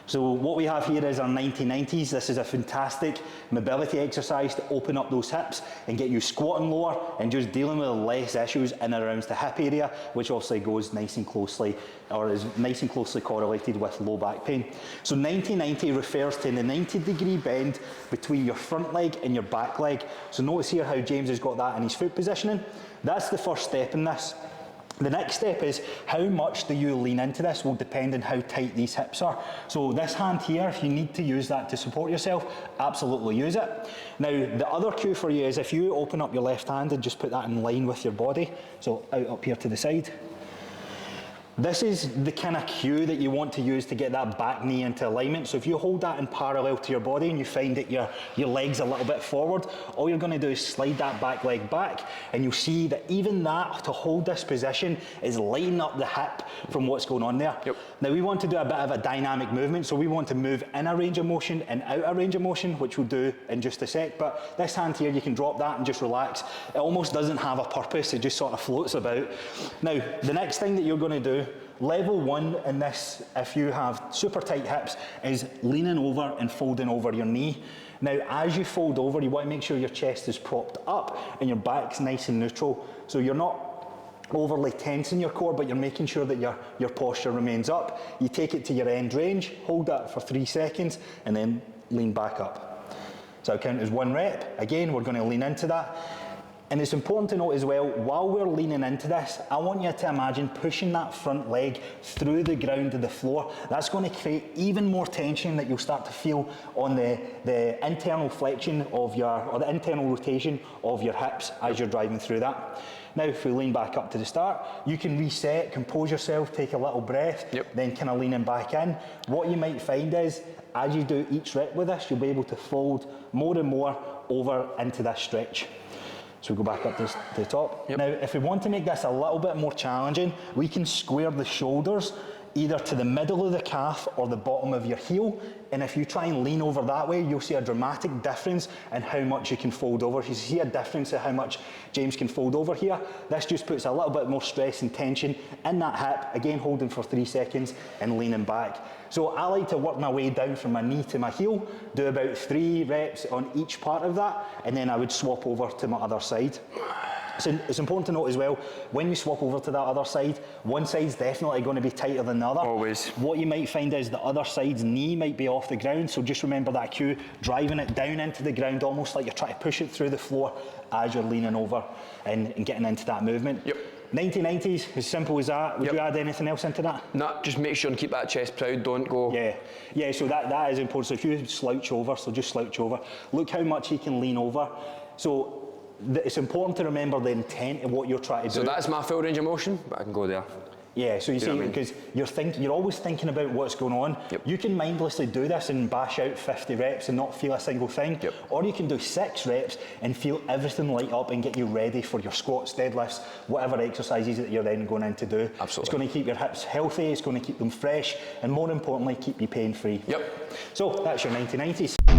So what we have here is our 90-90s. This is a fantastic mobility exercise to open up those hips and get you squatting lower and just dealing with less issues in and around the hip area, which obviously goes nice and closely, or is nice and closely correlated with low back pain. So 90-90 refers to the 90-degree bend between your front leg and your back leg. So notice here how James has got that in his foot positioning. That's the first step in this. The next step is how much do you lean into this will depend on how tight these hips are. So this hand here, if you need to use that to support yourself, absolutely use it. Now the other cue for you is if you open up your left hand and just put that in line with your body, so out up here to the side. This is the kind of cue that you want to use to get that back knee into alignment. So if you hold that in parallel to your body and you find that your leg's a little bit forward, all you're going to do is slide that back leg back, and you'll see that even that, to hold this position, is lighting up the hip from what's going on there. Yep. Now we want to do a bit of a dynamic movement, so we want to move in a range of motion and out a range of motion, which we'll do in just a sec. But this hand here, you can drop that and just relax. It almost doesn't have a purpose, it just sort of floats about. Now, the next thing that you're going to do, level one in this, if you have super tight hips, is leaning over and folding over your knee. Now, as you fold over, you want to make sure your chest is propped up and your back's nice and neutral. So you're not overly tensing your core, but you're making sure that your posture remains up. You take it to your end range, hold that for 3 seconds, and then lean back up. So I'll count as 1 rep. Again, we're going to lean into that. And it's important to note as well, while we're leaning into this, I want you to imagine pushing that front leg through the ground to the floor. That's going to create even more tension that you'll start to feel on the internal flexion of or the internal rotation of your hips as you're driving through that. Now, if we lean back up to the start, you can reset, compose yourself, take a little breath, then kind of leaning back in. What you might find is, as you do each rep with this, you'll be able to fold more and more over into this stretch. So we go back up to the top. Now, if we want to make this a little bit more challenging, we can square the shoulders either to the middle of the calf or the bottom of your heel. And if you try and lean over that way, you'll see a dramatic difference in how much you can fold over. You see a difference in how much James can fold over here. This just puts a little bit more stress and tension in that hip, again holding for 3 seconds and leaning back. So I like to work my way down from my knee to my heel, do about 3 reps on each part of that, and then I would swap over to my other side. So it's important to note as well, when you swap over to that other side, one side's definitely going to be tighter than the other. Always. What you might find is the other side's knee might be off the ground, so just remember that cue, driving it down into the ground, almost like you're trying to push it through the floor as you're leaning over and getting into that movement. 90-90s, as simple as that. Would you add anything else into that? No, just make sure and keep that chest proud, don't go. Yeah, so that is important. So if you slouch over, so just slouch over, look how much you can lean over. So it's important to remember the intent of what you're trying to do. So that's my full range of motion, but I can go there. Yeah, so you see, because you're always thinking about what's going on. You can mindlessly do this and bash out 50 reps and not feel a single thing. Or you can do 6 reps and feel everything light up and get you ready for your squats, deadlifts, whatever exercises that you're then going in to do. Absolutely. It's going to keep your hips healthy, it's going to keep them fresh, and more importantly, keep you pain-free. So that's your 90-90s.